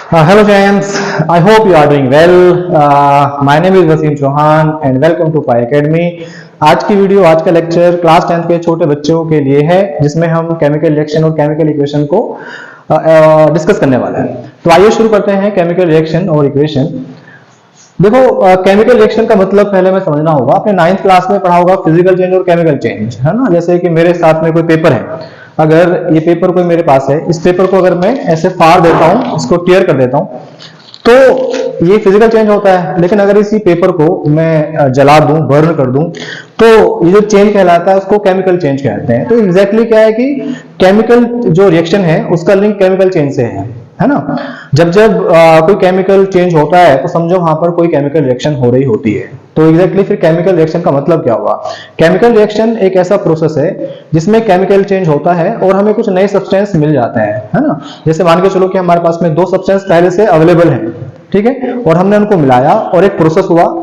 Hello James, I hope you are doing well. My name is Wasim Chauhan and welcome to Pi Academy. आज की video, आज का lecture class 10 के छोटे बच्चों के लिए है, जिसमें हम केमिकल रिएक्शन और केमिकल इक्वेशन को डिस्कस करने वाले हैं। तो आइए शुरू करते हैं केमिकल रिएक्शन और इक्वेशन। देखो, केमिकल रिएक्शन का मतलब पहले हमें समझना होगा। आपने 9th क्लास में पढ़ा होगा फिजिकल चेंज और केमिकल चेंज, है ना। जैसे कि मेरे साथ में कोई पेपर है, अगर ये पेपर कोई मेरे पास है, इस पेपर को अगर मैं ऐसे फाड़ देता हूं, इसको टीयर कर देता हूं, तो ये फिजिकल चेंज होता है। लेकिन अगर इसी पेपर को मैं जला दूं, बर्न कर दूं, तो ये जो चेंज कहलाता है उसको केमिकल चेंज कहते हैं। तो एग्जैक्टली क्या है कि केमिकल जो रिएक्शन है उसका लिंक केमिकल चेंज से है ना। जब कोई केमिकल चेंज होता है तो समझो वहां पर कोई केमिकल रिएक्शन हो रही होती है। तो एग्जैक्टली फिर केमिकल रिएक्शन का मतलब क्या हुआ? केमिकल रिएक्शन एक ऐसा प्रोसेस है जिसमें केमिकल चेंज होता है और हमें कुछ नए सब्सटेंस मिल जाते हैं, है ना। जैसे मान के चलो कि हमारे पास में 2 सब्सटेंस पहले से अवेलेबल है, ठीक है, और हमने उनको मिलाया और एक प्रोसेस हुआ,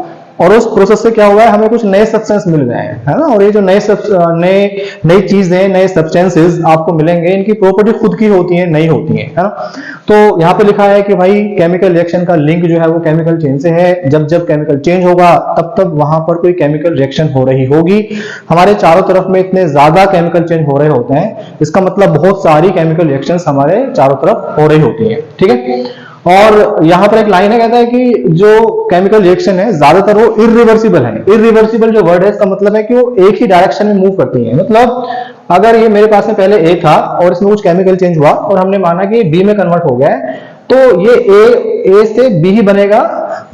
और उस प्रोसेस से क्या हुआ है, हमें कुछ नए सब्सटेंस मिल गए हैं, है ना। और ये जो नई चीजें, नए सब्सटेंसेस आपको मिलेंगे, इनकी प्रॉपर्टी खुद की होती है, नई होती है ना। तो यहाँ पे लिखा है कि भाई केमिकल रिएक्शन का लिंक जो है वो केमिकल चेंज से है। जब जब केमिकल चेंज होगा तब तब वहां पर कोई केमिकल रिएक्शन हो रही होगी। हमारे चारों तरफ में इतने ज्यादा केमिकल चेंज हो रहे होते हैं, इसका मतलब बहुत सारी केमिकल रिएक्शंस हमारे चारों तरफ हो रही होती है, ठीक है। और यहां पर एक लाइन है, कहता है कि जो केमिकल रिएक्शन है ज्यादातर वो इरिवर्सिबल है। इरिवर्सिबल जो वर्ड है, इसका मतलब है कि वो एक ही डायरेक्शन में मूव करती है। मतलब अगर ये मेरे पास में पहले ए था और इसमें कुछ केमिकल चेंज हुआ और हमने माना कि बी में कन्वर्ट हो गया है, तो ये ए से बी ही बनेगा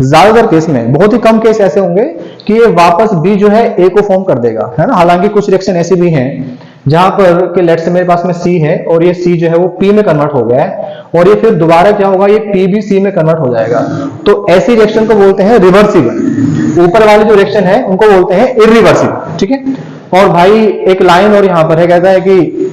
ज्यादातर केस में। बहुत ही कम केस ऐसे होंगे कि ये वापस बी जो है ए को फॉर्म कर देगा, है ना। हालांकि कुछ रिएक्शन ऐसी भी हैं जहां पर कि लेट से मेरे पास में सी है और ये सी जो है वो पी में कन्वर्ट हो गया है, और ये फिर दोबारा क्या होगा, ये पी भी सी में कन्वर्ट हो जाएगा। तो ऐसी रिएक्शन को बोलते हैं रिवर्सिबल। ऊपर वाली जो रिएक्शन है उनको बोलते हैं इरिवर्सिबल, ठीक है। और भाई एक लाइन और यहां पर है, कहता है कि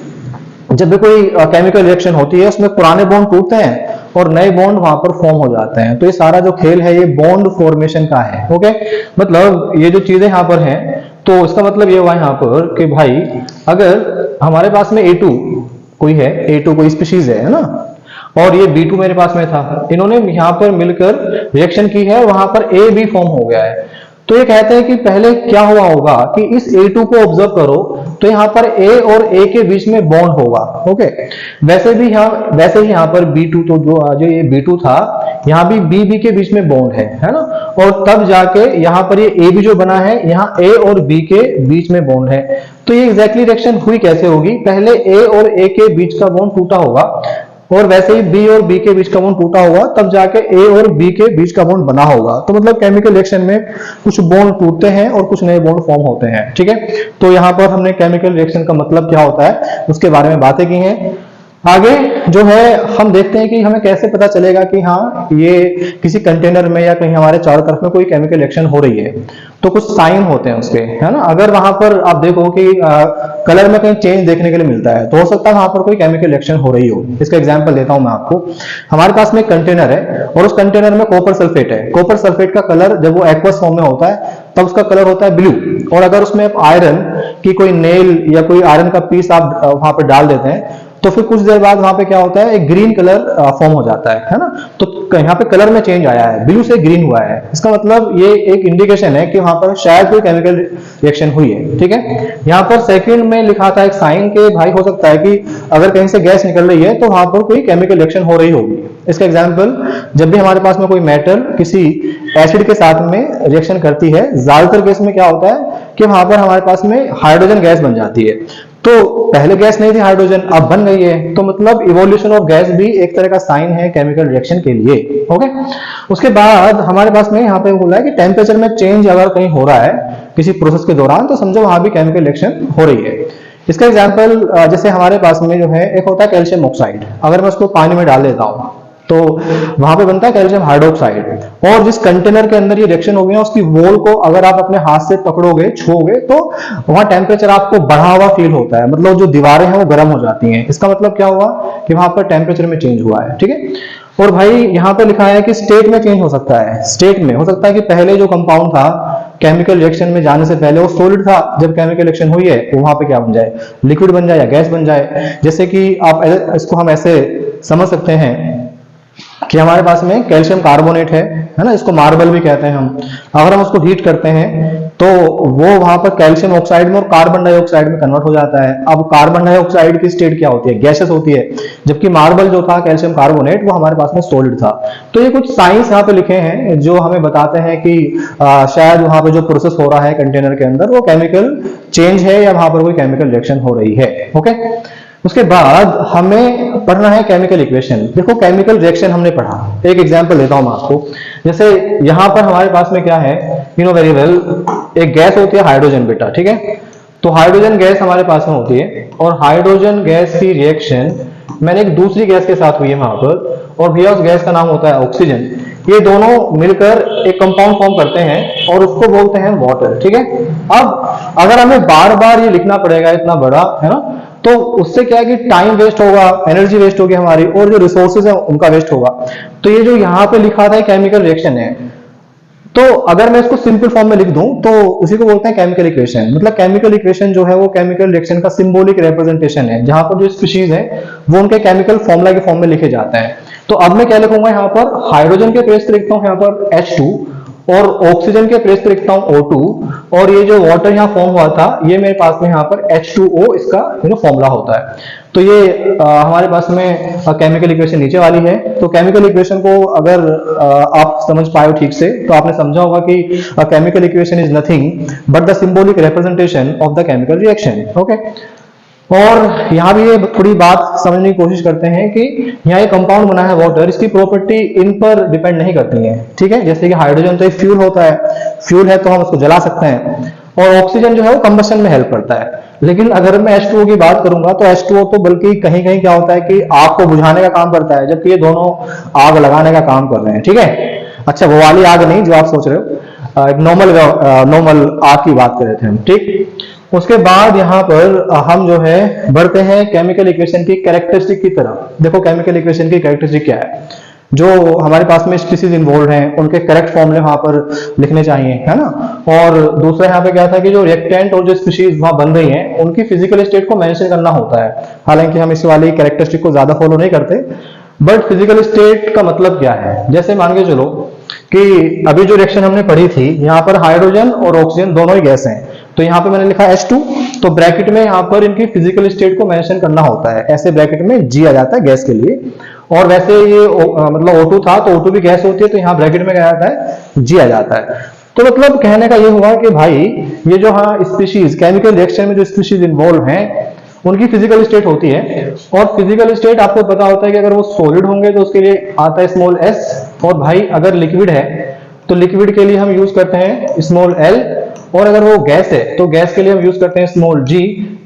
जब भी कोई केमिकल रिएक्शन होती है उसमें पुराने बॉन्ड टूटते हैं और नए बॉन्ड वहां पर फॉर्म हो जाते हैं। तो ये सारा जो खेल है ये बॉन्ड फॉर्मेशन का है, ओके। मतलब ये जो चीजें यहाँ पर हैं, तो इसका मतलब ये हुआ यहाँ पर कि भाई अगर हमारे पास में A2 कोई है, A2 कोई स्पीशीज है ना, और ये B2 मेरे पास में था, इन्होंने यहाँ पर मिलकर रिएक्शन की है, वहां पर AB फॉर्म हो गया है। तो ये कहते हैं कि पहले क्या हुआ होगा कि इस A2 को ऑब्जर्व करो, तो यहाँ पर A और A के बीच में बॉन्ड होगा, ओके। वैसे ही यहाँ पर B2, तो जो ये B2 था, यहाँ भी B के बीच में बॉन्ड है ना। और तब जाके यहाँ पर ये AB जो बना है, यहाँ A और B के बीच में बॉन्ड है। तो ये एग्जैक्टली रिएक्शन हुई कैसे होगी? पहले A और A के बीच का बॉन्ड टूटा होगा, और वैसे ही B और B के बीच का बॉन्ड टूटा होगा, तब जाके A और B के बीच का बॉन्ड बना होगा। तो मतलब केमिकल रिएक्शन में कुछ बॉन्ड टूटते हैं और कुछ नए बॉन्ड फॉर्म होते हैं, ठीक है। तो यहाँ पर हमने केमिकल रिएक्शन का मतलब क्या होता है उसके बारे में बातें की हैं। आगे जो है हम देखते हैं कि हमें कैसे पता चलेगा कि हाँ ये किसी कंटेनर में या कहीं हमारे चारों तरफ में कोई केमिकल रिएक्शन हो रही है। तो कुछ साइन होते हैं उसके, है ना। अगर वहां पर आप देखो कि कलर में कहीं चेंज देखने के लिए मिलता है, तो हो सकता है वहां पर कोई केमिकल रिएक्शन हो रही हो। इसका एग्जांपल देता हूं मैं आपको। हमारे पास में एक कंटेनर है और उस कंटेनर में कॉपर सल्फेट है। कॉपर सल्फेट का कलर जब वो एक्वस फॉर्म में होता है तब उसका कलर होता है ब्लू। और अगर उसमें आप आयरन की कोई नेल या कोई आयरन का पीस आप वहां पर डाल देते हैं, तो फिर कुछ देर बाद वहां पे क्या होता है, एक ग्रीन कलर फॉर्म हो जाता है ना। तो यहाँ पे कलर में चेंज आया है, ब्लू से ग्रीन हुआ है। इसका मतलब ये एक इंडिकेशन है कि वहां पर शायद कोई केमिकल रिएक्शन हुई है, ठीक है। यहाँ पर सेकंड में लिखा था एक साइन के भाई हो सकता है कि अगर कहीं से गैस निकल रही है तो वहां पर कोई केमिकल रिएक्शन हो रही होगी। इसका एग्जाम्पल, जब भी हमारे पास में कोई मेटल किसी एसिड के साथ में रिएक्शन करती है, ज्यादातर केस में क्या होता है कि वहां पर हमारे पास में हाइड्रोजन गैस बन जाती है। तो पहले गैस नहीं थी हाइड्रोजन, अब बन गई है। तो मतलब इवोल्यूशन ऑफ गैस भी एक तरह का साइन है केमिकल रिएक्शन के लिए, ओके। उसके बाद हमारे पास में यहाँ पे बोला है कि टेम्परेचर में चेंज अगर कहीं हो रहा है किसी प्रोसेस के दौरान, तो समझो वहां भी केमिकल रिएक्शन हो रही है। इसका एग्जाम्पल जैसे हमारे पास में जो है एक होता है कैल्शियम ऑक्साइड। अगर मैं उसको पानी में डाल देता हूँ तो वहां पे बनता है कैल्शियम हाइड्रोक्साइड। और जिस कंटेनर के अंदर ये रिएक्शन होगी ना, उसकी वॉल को अगर आप अपने हाथ से पकड़ोगे, छूओगे, तो वहां टेम्परेचर आपको बढ़ा हुआ फील होता है। मतलब जो दीवारें हैं वो गर्म हो जाती हैं। इसका मतलब क्या हुआ कि वहां पर टेम्परेचर में चेंज हुआ है, ठीक है। और भाई यहाँ पे लिखा है कि स्टेट में चेंज हो सकता है। स्टेट में हो सकता है कि पहले जो कंपाउंड था केमिकल रिएक्शन में जाने से पहले वो सॉलिड था, जब केमिकल रिएक्शन हुई है तो वहां पे क्या बन जाए, लिक्विड बन जाए या गैस बन जाए। जैसे कि आप इसको हम ऐसे समझ सकते हैं कि हमारे पास में कैल्शियम कार्बोनेट है ना, इसको मार्बल भी कहते हैं हम। अगर हम उसको हीट करते हैं तो वो वहां पर कैल्शियम ऑक्साइड में और कार्बन डाइऑक्साइड में कन्वर्ट हो जाता है। अब कार्बन डाइऑक्साइड की स्टेट क्या होती है, गैसेस होती है, जबकि मार्बल जो था कैल्शियम कार्बोनेट वो हमारे पास में सॉलिड था। तो ये कुछ साइंस यहाँ पे लिखे हैं जो हमें बताते हैं कि शायद वहां पे जो प्रोसेस हो रहा है कंटेनर के अंदर वो केमिकल चेंज है या वहां पर कोई केमिकल रिएक्शन हो रही है। ओके, उसके बाद हमें पढ़ना है केमिकल इक्वेशन। देखो केमिकल रिएक्शन हमने पढ़ा, एक एग्जांपल देता हूं मैं आपको। जैसे यहां पर हमारे पास में क्या है, यू नो वेरी वेल, एक गैस होती है हाइड्रोजन बेटा, ठीक है। तो हाइड्रोजन गैस हमारे पास में होती है और हाइड्रोजन गैस की रिएक्शन मैंने एक दूसरी गैस के साथ हुई है वहां पर, और भैया उस गैस का नाम होता है ऑक्सीजन। ये दोनों मिलकर एक कंपाउंड फॉर्म करते हैं और उसको बोलते हैं वाटर, ठीक है। अब अगर हमें बार बार ये लिखना पड़ेगा इतना बड़ा, है ना, तो उससे क्या है कि टाइम वेस्ट होगा, एनर्जी वेस्ट होगी हमारी, और जो रिसोर्सेज है उनका वेस्ट होगा। तो ये जो यहाँ पे लिखा था केमिकल रिएक्शन है, तो अगर मैं इसको सिंपल फॉर्म में लिख दूं तो उसी को बोलते हैं केमिकल इक्वेशन। मतलब केमिकल इक्वेशन जो है वो केमिकल रिएक्शन का सिंबॉलिक रिप्रेजेंटेशन है, जहां पर जो स्पीशीज है वो उनके केमिकल फॉर्मूला के फॉर्म में लिखे जाते हैं। तो अब मैं क्या लिखूंगा यहाँ पर, हाइड्रोजन के प्लेस पे लिखता हूँ यहाँ पर H2, और ऑक्सीजन के प्लेस पे लिखता हूँ O2, और ये जो वाटर यहाँ फॉर्म हुआ था ये मेरे पास में यहाँ पर H2O इसका फॉर्मूला होता है। तो ये हमारे पास में केमिकल इक्वेशन नीचे वाली है। तो केमिकल इक्वेशन को अगर आप समझ पाए ठीक से तो आपने समझा होगा कि chemical equation is nothing but the symbolic representation of the chemical reaction. Okay, और यहाँ भी ये थोड़ी बात समझने की कोशिश करते हैं कि यहाँ एक कंपाउंड बना है वाटर, इसकी प्रॉपर्टी इन पर डिपेंड नहीं करती है, ठीक है। जैसे कि हाइड्रोजन तो एक फ्यूल होता है, फ्यूल है तो हम उसको जला सकते हैं, और ऑक्सीजन जो है वो कंबशन में हेल्प करता है। लेकिन अगर मैं H2O की बात करूंगा तो H2O तो बल्कि कहीं कहीं क्या होता है कि आग को बुझाने का काम करता है, जबकि ये दोनों आग लगाने का काम कर रहे हैं, ठीक है। अच्छा, वो वाली आग नहीं जो आप सोच रहे हो, एक नॉर्मल आग की बात कर रहे थे हम, ठीक। उसके बाद यहाँ पर हम जो है बढ़ते हैं केमिकल इक्वेशन की कैरेक्टरिस्टिक की तरफ। देखो केमिकल इक्वेशन की कैरेक्टरिस्टिक क्या है, जो हमारे पास में स्पीशीज इन्वॉल्व हैं उनके करेक्ट फॉर्मूले वहां पर लिखने चाहिए, है ना। और दूसरा यहाँ पे क्या था कि जो रिएक्टेंट और जो स्पीशीज वहां बन रही हैं उनकी फिजिकल स्टेट को मेंशन करना होता है। हालांकि हम इस वाली कैरेक्टरिस्टिक को ज्यादा फॉलो नहीं करते, बट फिजिकल स्टेट का मतलब क्या है। जैसे मान के चलो कि अभी जो रिएक्शन हमने पढ़ी थी, यहाँ पर हाइड्रोजन और ऑक्सीजन दोनों ही गैस हैं, तो यहाँ पे मैंने लिखा H2, तो ब्रैकेट में यहाँ पर इनकी फिजिकल स्टेट को मेंशन करना होता है। ऐसे ब्रैकेट में G आ जाता है गैस के लिए, और वैसे ये मतलब O2 था तो O2 भी गैस होती है, तो यहाँ ब्रैकेट में क्या आता है, G आ जाता है। तो मतलब कहने का ये हुआ कि भाई ये जो हाँ स्पीशीज केमिकल रिएक्शन में जो स्पीशीज इन्वॉल्व हैं उनकी फिजिकल स्टेट होती है, और फिजिकल स्टेट आपको पता होता है कि अगर वो सॉलिड होंगे तो उसके लिए आता है स्मॉल s, और भाई अगर लिक्विड है तो लिक्विड के लिए हम यूज करते हैं स्मॉल l, और अगर वो गैस है तो गैस के लिए हम यूज करते हैं स्मॉल g।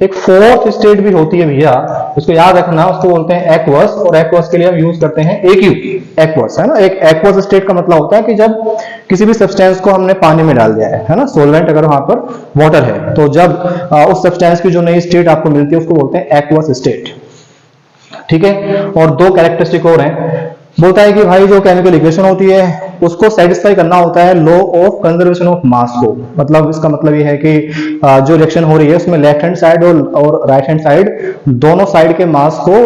एक फोर्थ स्टेट भी होती है भैया, उसको याद रखना, उसको बोलते हैं एक्वस, और एक्वस के लिए हम यूज करते हैं AQ, एक्वस, है ना। एक एक्वस स्टेट का मतलब होता है कि जब किसी भी सब्सटेंस को हमने पानी में डाल दिया है ना, सोलवेंट अगर वहां पर वाटर है, तो जब उस सब्सटेंस की जो नई स्टेट आपको मिलती है उसको बोलते हैं एक्वस स्टेट, ठीक है। और दो कैरेक्टरिस्टिक और हैं, बोलता है कि भाई जो केमिकल इक्वेशन होती है उसको सेटिस्फाई करना होता है law of conservation of mass को। मतलब इसका मतलब ये है कि जो रिएक्शन हो रही है उसमें लेफ्ट हैंड साइड और राइट हैंड साइड दोनों साइड के मास को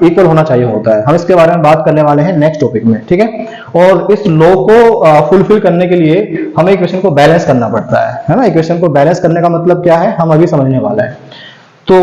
इक्वल होना चाहिए होता है। हम इसके बारे में बात करने वाले हैं नेक्स्ट टॉपिक में, ठीक है। और इस लॉ को फुलफिल करने के लिए हमें इक्वेशन को बैलेंस करना पड़ता है ना। इक्वेशन को बैलेंस करने का मतलब क्या है हम अभी समझने वाले हैं। तो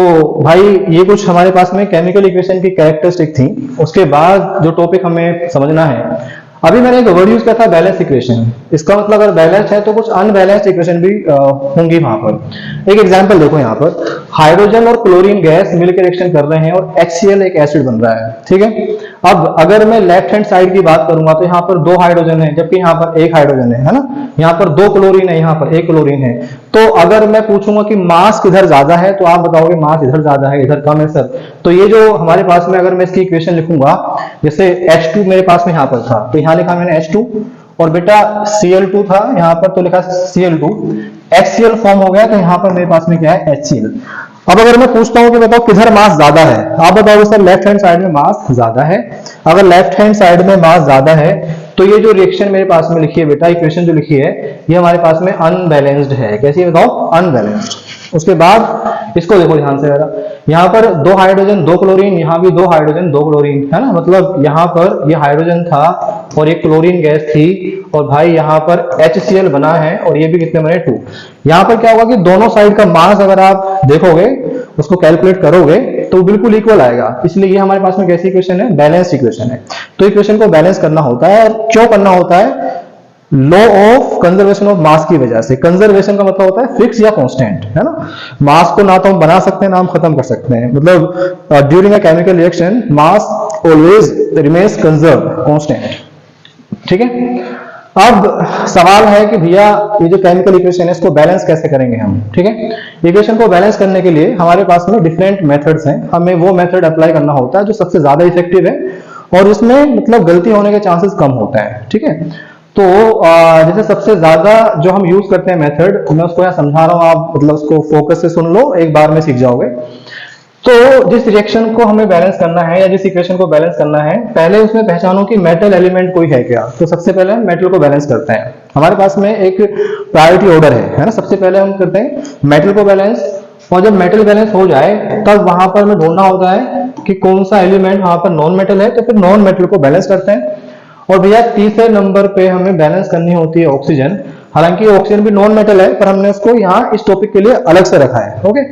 भाई ये कुछ हमारे पास में केमिकल इक्वेशन की कैरेक्टरिस्टिक थी। उसके बाद जो टॉपिक हमें समझना है, अभी मैंने एक वर्ड यूज किया था बैलेंस इक्वेशन। इसका मतलब अगर बैलेंस है तो कुछ अनबैलेंस्ड इक्वेशन भी होंगी वहां पर। एक एग्जांपल देखो, यहाँ पर हाइड्रोजन और क्लोरीन गैस मिलकर रिएक्शन कर रहे हैं और HCl एक एसिड बन रहा है, ठीक है। अब अगर मैं लेफ्ट हैंड साइड की बात करूंगा तो यहाँ पर 2 हाइड्रोजन है जबकि यहाँ पर 1 हाइड्रोजन है ना। यहाँ पर 2 क्लोरीन है, यहाँ पर 1 क्लोरीन है। तो अगर मैं पूछूंगा कि मास किधर ज्यादा है तो आप बताओगे मास इधर ज्यादा है, इधर कम है सर। तो ये जो हमारे पास में अगर मैं इसकी इक्वेशन लिखूंगा, जैसे H2 मेरे पास में यहाँ पर था तो यहाँ लिखा मैंने H2, और बेटा Cl2 था यहाँ पर तो लिखा Cl2, HCl फॉर्म हो गया तो यहाँ पर मेरे पास में क्या है HCl। अब अगर मैं पूछता हूं कि बताओ किधर मास ज्यादा है, आप बताओगे सर लेफ्ट हैंड साइड में मास ज्यादा है। अगर लेफ्ट हैंड साइड में मास ज्यादा है तो ये जो रिएक्शन मेरे पास में लिखी है बेटा, इक्वेशन जो लिखी है ये हमारे पास में अनबैलेंस्ड है। कैसी है बताओ, अनबैलेंस्ड। उसके बाद इसको देखो ध्यान से जरा, यहाँ पर 2 हाइड्रोजन 2 क्लोरीन, यहाँ भी 2 हाइड्रोजन 2 क्लोरीन, है ना, मतलब यहाँ पर ये हाइड्रोजन था और एक क्लोरीन गैस थी, और भाई यहाँ पर HCl बना है और ये भी कितने बने 2। यहाँ पर क्या होगा कि दोनों साइड का मास अगर आप देखोगे, उसको कैलकुलेट करोगे तो बिल्कुल इक्वल आएगा, इसलिए ये हमारे पास में कैसी इक्वेशन है, बैलेंस इक्वेशन है। तो इक्वेशन को बैलेंस करना होता है, और क्यों करना होता है, law of conservation of mass की वजह से। कंजर्वेशन का मतलब होता है फिक्स या कांस्टेंट, है ना। मास को ना तो हम बना सकते हैं ना हम खत्म कर सकते हैं, मतलब during a chemical reaction mass always remains conserve, constant, ठीक है। अब सवाल है कि भैया ये जो केमिकल इक्वेशन है इसको बैलेंस कैसे करेंगे हम, ठीक है। इक्वेशन को बैलेंस करने के लिए हमारे पास में डिफरेंट मेथड्स हैं, हमें वो मेथड अप्लाई करना होता है जो सबसे ज्यादा इफेक्टिव है और उसमें मतलब गलती होने के चांसेस कम होते हैं, ठीक है। तो जैसे सबसे ज्यादा जो हम यूज करते हैं मेथड, मैं उसको यहाँ समझा रहा हूँ, आप मतलब उसको फोकस से सुन लो, एक बार में सीख जाओगे। तो जिस रिएक्शन को हमें बैलेंस करना है या जिस इक्वेशन को बैलेंस करना है, पहले उसमें पहचानो कि मेटल एलिमेंट कोई है क्या। तो सबसे पहले हम मेटल को बैलेंस करते हैं, हमारे पास में एक प्रायोरिटी ऑर्डर है ना। सबसे पहले हम करते हैं मेटल को बैलेंस, और जब मेटल बैलेंस हो जाए तब वहां पर हमें ढूंढना होता है कि कौन सा एलिमेंट वहां पर नॉन मेटल है, तो फिर नॉन मेटल को बैलेंस करते हैं। और भैया तीसरे नंबर पे हमें बैलेंस करनी होती है ऑक्सीजन। हालांकि ऑक्सीजन भी नॉन मेटल है, पर हमने उसको यहाँ इस टॉपिक के लिए अलग से रखा है, ओके।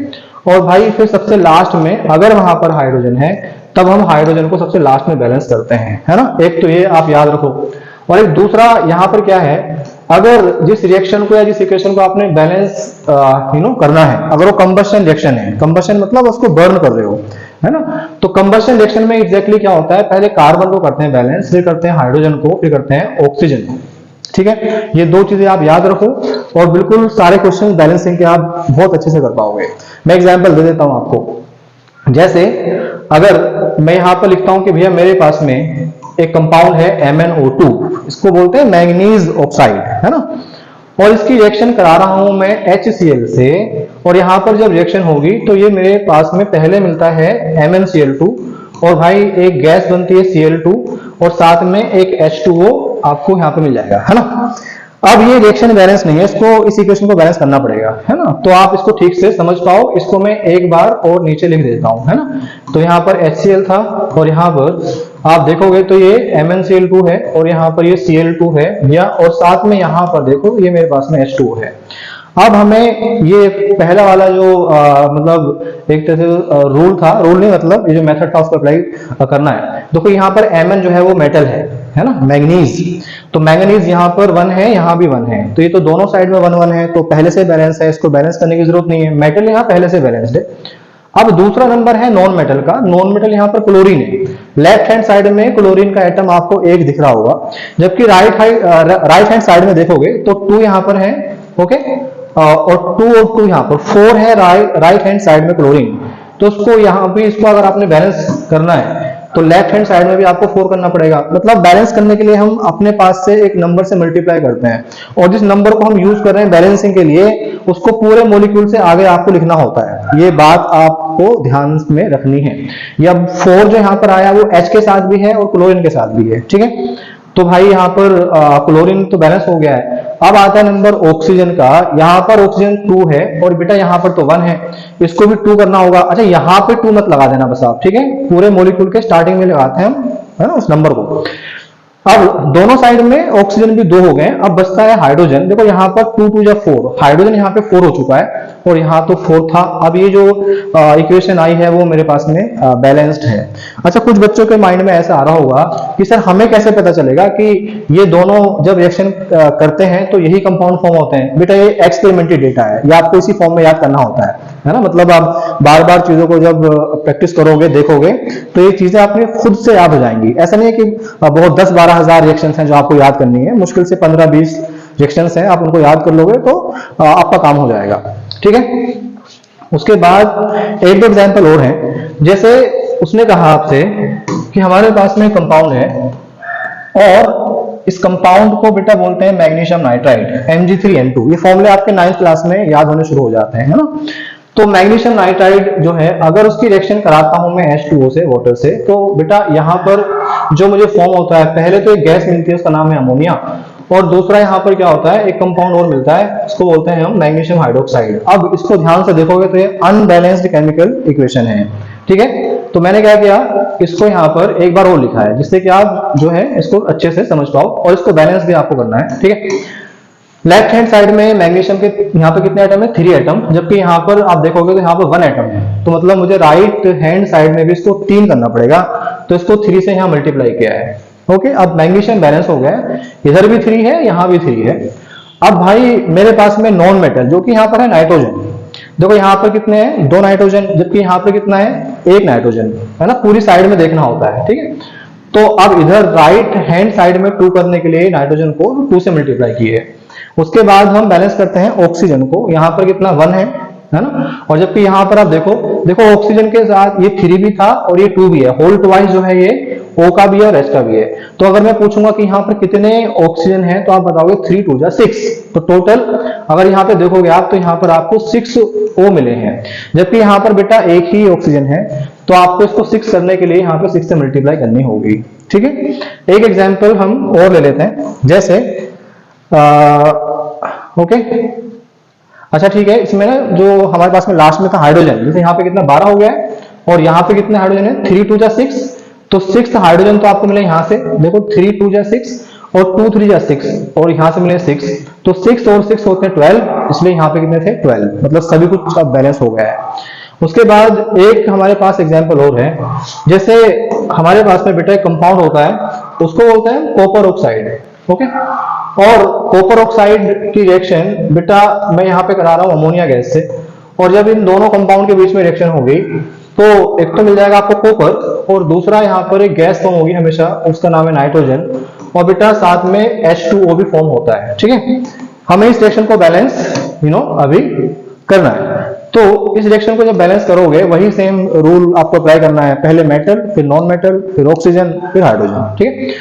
और भाई फिर सबसे लास्ट में अगर वहां पर हाइड्रोजन है तब हम हाइड्रोजन को सबसे लास्ट में बैलेंस करते हैं, है ना। एक तो ये आप याद रखो, और एक दूसरा यहाँ पर क्या है, अगर जिस रिएक्शन को या जिस इक्वेशन को आपने बैलेंस करना है, अगर वो कंबशन रिएक्शन है, कंबशन मतलब उसको बर्न कर रहे हो, है ना, तो कंबशन रिएक्शन में एग्जैक्टली क्या होता है, पहले कार्बन को करते हैं बैलेंस, फिर करते हैं हाइड्रोजन को, फिर करते हैं ऑक्सीजन को, ठीक है। ये 2 चीजें आप याद रखो और बिल्कुल सारे क्वेश्चन बैलेंसिंग के आप बहुत अच्छे से कर पाओगे। मैं एग्जांपल दे देता हूं आपको। जैसे अगर मैं यहां पर लिखता हूं कि भैया मेरे पास में एक कंपाउंड है MnO2, इसको बोलते हैं मैंगनीज ऑक्साइड, है ना, और इसकी रिएक्शन करा रहा हूं मैं HCl से, और यहां पर जब रिएक्शन होगी तो ये मेरे पास में पहले मिलता है MnCl2, और भाई एक गैस बनती है Cl2, और साथ में एक H2O आपको यहाँ पे मिल जाएगा, है ना। अब ये रिएक्शन बैलेंस नहीं है, इसको इस इक्वेशन को बैलेंस करना पड़ेगा, है ना। तो आप इसको ठीक से समझ पाओ, इसको मैं एक बार और नीचे लिख देता हूं, है ना। तो यहाँ पर HCl था और यहाँ पर आप देखोगे तो ये MnCl2 है और यहाँ पर ये Cl2 है भैया, और साथ में यहाँ पर देखो ये मेरे पास में H2O है। अब हमें ये पहला वाला जो मतलब एक तरह से रूल था, रूल नहीं मतलब ये जो मेथड था उसको अप्लाई करना है। देखो यहाँ पर Mn जो है वो मेटल है ना, मैंगनीज, तो मैंगनीज यहाँ पर 1 है, यहाँ भी 1 है, तो ये तो दोनों साइड में 1 1 है, तो पहले से बैलेंस है, इसको बैलेंस करने की जरूरत नहीं है, मेटल यहाँ पहले से बैलेंस्ड है। अब दूसरा नंबर है नॉन मेटल का, नॉन मेटल यहाँ पर क्लोरीन है। लेफ्ट हैंड साइड में क्लोरीन का एटम आपको 1 दिख रहा होगा, जबकि राइट हैंड साइड में देखोगे तो 2 यहाँ पर है, ओके, और 2 और 2 यहाँ पर 4 है राइट हैंड साइड में क्लोरीन। तो उसको यहाँ भी इसको अगर आपने बैलेंस करना है तो लेफ्ट हैंड साइड में भी आपको 4 करना पड़ेगा। मतलब बैलेंस करने के लिए हम अपने पास से एक नंबर से मल्टीप्लाई करते हैं, और जिस नंबर को हम यूज कर रहे हैं बैलेंसिंग के लिए उसको पूरे मॉलिक्यूल से आगे आपको लिखना होता है। ये बात आपको ध्यान में रखनी है। ये अब 4 जो यहाँ पर आया वो H के साथ भी है और क्लोरीन के साथ भी है, ठीक है। तो भाई यहाँ पर क्लोरीन तो बैलेंस हो गया है। अब आता है नंबर ऑक्सीजन का, यहाँ पर ऑक्सीजन 2 है और बेटा यहाँ पर तो 1 है, इसको भी 2 करना होगा। अच्छा यहाँ पे 2 मत लगा देना बस आप, ठीक है, पूरे मॉलिक्यूल के स्टार्टिंग में लगाते हैं हम, है ना, उस नंबर को। अब दोनों साइड में ऑक्सीजन भी 2 हो गए, अब बचता है हाइड्रोजन। देखो यहाँ पर 2 2 जा 4, हाइड्रोजन यहाँ पे 4 हो चुका है और यहाँ तो 4 था। अब ये जो इक्वेशन आई है वो मेरे पास में बैलेंस्ड है। अच्छा कुछ बच्चों के माइंड में ऐसा आ रहा होगा कि सर हमें कैसे पता चलेगा कि ये दोनों जब रिएक्शन करते हैं तो यही कंपाउंड फॉर्म होते हैं। बेटा ये एक्सपेरिमेंटल डेटा है, ये आपको इसी फॉर्म में याद करना होता है ना। मतलब आप बार बार चीजों को जब प्रैक्टिस करोगे देखोगे तो ये चीजें आपने खुद से याद हो जाएंगी। ऐसा नहीं है कि बहुत 10-12 हजार रिएक्शंस हैं जो आपको याद करनी है, मुश्किल से 15-20 रिएक्शंस हैं, आप उनको याद कर लोगे तो आपका काम हो जाएगा, ठीक है। उसके बाद एक दो एग्जांपल और हैं, जैसे उसने कहा आपसे कि हमारे पास में कंपाउंड है और इस कंपाउंड को बेटा बोलते हैं मैग्नीशियम नाइट्राइड, Mg3N2। ये फॉर्मूले आपके 9th क्लास में याद होने शुरू हो जाते हैं, है ना। तो मैग्नीशियम नाइट्राइड जो है अगर उसकी रिएक्शन कराता हूं मैं H2O से, वाटर से, तो बेटा यहाँ पर जो मुझे फॉर्म होता है, पहले तो एक गैस मिलती है उसका नाम है अमोनिया, और दूसरा यहाँ पर क्या होता है, एक कंपाउंड और मिलता है, इसको बोलते हैं हम मैग्नीशियम हाइड्रोक्साइड। अब इसको ध्यान से देखोगे तो ये अनबैलेंस्ड केमिकल इक्वेशन है, ठीक है। तो मैंने क्या किया, इसको यहाँ पर एक बार और लिखा है जिससे कि आप जो है इसको अच्छे से समझ पाओ, और इसको बैलेंस भी आपको करना है, ठीक है। लेफ्ट हैंड साइड में मैग्नीशियम के यहाँ पे कितने एटम है, 3 एटम, जबकि यहाँ पर आप देखोगे तो यहाँ पर 1 एटम है। तो मतलब मुझे राइट हैंड साइड में भी इसको 3 करना पड़ेगा, तो इसको 3 से यहाँ मल्टीप्लाई किया है। ओके, अब मैग्नीशियम बैलेंस हो गया, इधर भी 3 है, यहाँ भी 3 है। अब भाई मेरे पास में नॉन मेटल जो कि यहाँ पर है नाइट्रोजन, देखो यहाँ पर कितने हैं, 2 नाइट्रोजन, जबकि यहाँ पर कितना है, 1 नाइट्रोजन, है ना। पूरी साइड में देखना होता है, ठीक है। तो अब इधर राइट हैंड साइड में 2 करने के लिए नाइट्रोजन को 2 से मल्टीप्लाई किए। उसके बाद हम बैलेंस करते हैं ऑक्सीजन को, यहाँ पर कितना 1 है ना। और जबकि यहाँ पर आप देखो ऑक्सीजन के साथ ये 3 भी था और ये 2 भी है, होल ट्वाइस जो है ये O का भी है और H का भी है। तो अगर मैं पूछूंगा कि यहाँ पर कितने ऑक्सीजन है, तो आप बताओगे 3 2 जा 6। तो टोटल अगर यहाँ पे देखोगे आप, तो यहाँ पर आपको 6 O मिले हैं, जबकि यहाँ पर बेटा एक ही ऑक्सीजन है, तो आपको इसको 6 करने के लिए यहाँ पे 6 से मल्टीप्लाई करनी होगी, ठीक है। एक एग्जाम्पल हम और ले लेते हैं, जैसे ओके, अच्छा ठीक है, इसमें ना जो हमारे पास में लास्ट में था हाइड्रोजन, जैसे यहाँ पे कितना 12 हो गया है, और यहाँ पे कितने हाइड्रोजन है, 3 2 जा 6। तो 6 हाइड्रोजन तो आपको मिले यहाँ से, देखो 3 2 जा 6 और 2 3 जा 6, और यहाँ से मिले 6, तो 6 और 6 होते हैं 12, इसलिए यहाँ पे कितने थे 12, मतलब सभी कुछ अब बैलेंस हो गया है। उसके बाद एक हमारे पास एग्जाम्पल और है, जैसे हमारे पास में बेटा एक कंपाउंड होता है, उसको बोलते हैं कॉपर ऑक्साइड, ओके। और कॉपर ऑक्साइड की रिएक्शन बेटा मैं यहाँ पे करा रहा हूँ अमोनिया गैस से, और जब इन दोनों कंपाउंड के बीच में रिएक्शन होगी तो एक तो मिल जाएगा आपको कॉपर, और दूसरा यहाँ पर एक गैस फॉर्म होगी हमेशा, उसका नाम है नाइट्रोजन, और बेटा साथ में H2O भी फॉर्म होता है, ठीक है। हमें इस रिएक्शन को बैलेंस अभी करना है। तो इस रिएक्शन को जब बैलेंस करोगे, वही सेम रूल आपको अप्लाई करना है, पहले मेटल, फिर नॉन मेटल, फिर ऑक्सीजन, फिर हाइड्रोजन, ठीक है।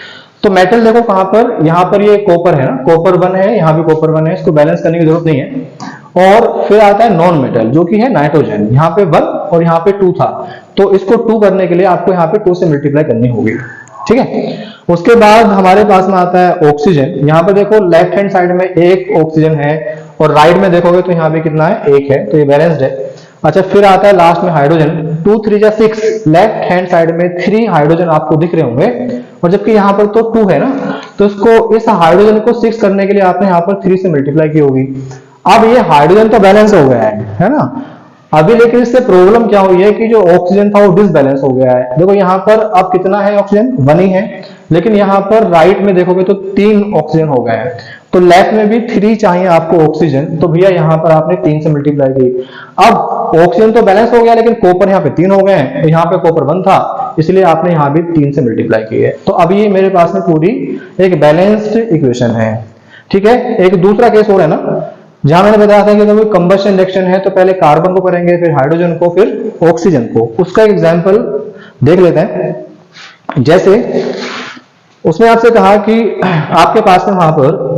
तो मेटल देखो कहां पर, यहाँ पर ये कॉपर है ना, कॉपर 1 है, यहाँ भी कॉपर 1 है, इसको बैलेंस करने की जरूरत नहीं है। और फिर आता है नॉन मेटल जो कि है नाइट्रोजन, यहाँ पे 1 और यहाँ पे 2 था, तो इसको 2 करने के लिए आपको यहाँ पे 2 से मल्टीप्लाई करनी होगी, ठीक है। उसके बाद हमारे पास में आता है ऑक्सीजन, यहाँ पे देखो लेफ्ट हैंड साइड में 1 ऑक्सीजन है, और राइट में देखोगे तो यहाँ पे कितना है, 1 है, तो ये बैलेंस्ड है। अच्छा, फिर आता है लास्ट में हाइड्रोजन, 2 3 जा 6, लेफ्ट हैंड साइड में 3 हाइड्रोजन आपको दिख रहे होंगे, और जबकि यहाँ पर तो 2 है ना, तो इसको इस हाइड्रोजन को 6 करने के लिए आपने यहाँ पर 3 से मल्टीप्लाई की होगी। अब ये हाइड्रोजन तो बैलेंस हो गया है ना। अभी लेकिन इससे प्रॉब्लम क्या हुई है कि जो ऑक्सीजन था वो डिसबैलेंस हो गया है। देखो यहाँ पर अब कितना है ऑक्सीजन, 1 ही है, लेकिन यहाँ पर राइट में देखोगे तो 3 ऑक्सीजन हो गए हैं, तो लेफ्ट में भी 3 चाहिए आपको ऑक्सीजन, तो भैया यहाँ पर आपने 3 से मल्टीप्लाई की। अब ऑक्सीजन तो बैलेंस हो गया, लेकिन कॉपर यहाँ पे 3 हो गए हैं, यहाँ पे कॉपर 1 था, इसलिए आपने यहाँ भी 3 से मल्टीप्लाई की है। तो अब ये मेरे पास में पूरी एक बैलेंस्ड इक्वेशन है, ठीक है। एक दूसरा केस और है ना, जहां मैंने बताया था कि अगर कोई कंबशन रिएक्शन है तो पहले कार्बन को करेंगे, फिर हाइड्रोजन को, फिर ऑक्सीजन को। उसका एग्जांपल देख लेते हैं। जैसे उसने आपसे कहा कि आपके पास में वहां पर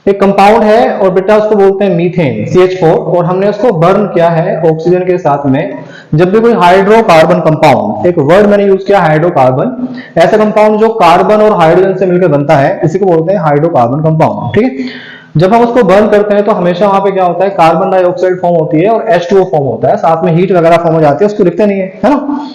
एक कंपाउंड है, और बेटा उसको बोलते हैं मीथेन CH4, और हमने उसको बर्न किया है ऑक्सीजन के साथ में। जब भी कोई हाइड्रोकार्बन कंपाउंड, एक वर्ड मैंने यूज किया हाइड्रोकार्बन, ऐसा कंपाउंड जो कार्बन और हाइड्रोजन से मिलकर बनता है, इसी को बोलते हैं हाइड्रोकार्बन कंपाउंड, ठीक है। जब हम उसको बर्न करते हैं तो हमेशा वहां पे क्या होता है, कार्बन डाइऑक्साइड फॉर्म होती है और H2O फॉर्म होता है, साथ में हीट वगैरह फॉर्म हो जाती है, उसको लिखते नहीं है ना।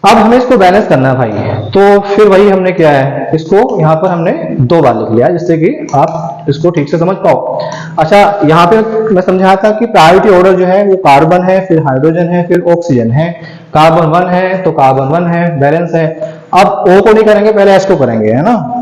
अब हमें इसको बैलेंस करना है भाई, तो फिर वही हमने किया है, इसको यहाँ पर हमने 2 बार लिख लिया, जिससे कि आप इसको ठीक से समझ पाओ। अच्छा, यहाँ पे मैं समझाया था कि प्रायोरिटी ऑर्डर जो है वो कार्बन है, फिर हाइड्रोजन है, फिर ऑक्सीजन है। कार्बन 1 है तो कार्बन 1 है, बैलेंस है। अब O को नहीं करेंगे, पहले H को करेंगे, है ना,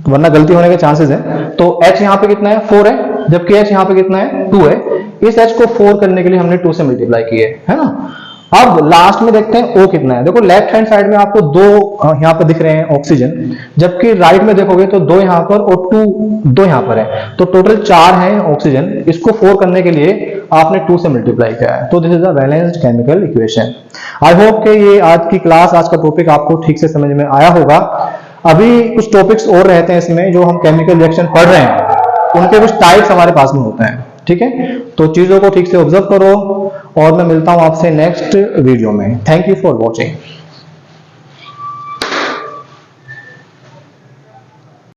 वरना गलती होने के चांसेस है। तो H यहाँ पे कितना है, 4 है, जबकि H यहाँ पे कितना है, 2 है। इस H को 4 करने के लिए हमने 2 से मल्टीप्लाई किए, है ना। अब लास्ट में देखते हैं O कितना है। देखो लेफ्ट हैंड साइड में आपको 2 यहाँ पर दिख रहे हैं ऑक्सीजन, जबकि राइट में देखोगे तो 2 यहाँ पर और 2 यहाँ पर है, तो टोटल 4 है ऑक्सीजन। इसको 4 करने के लिए आपने 2 से मल्टीप्लाई किया है, तो this is a balanced chemical equation. I hope कि ये आज की क्लास, आज का टॉपिक आपको ठीक से समझ में आया होगा। अभी कुछ टॉपिक्स और रहते हैं इसमें, जो हम केमिकल रिएक्शन पढ़ रहे हैं उनके कुछ टाइप्स हमारे पास में होते हैं, ठीक है। तो चीजों को ठीक से ऑब्जर्व करो, और मैं मिलता हूं आपसे नेक्स्ट वीडियो में। Thank you for watching.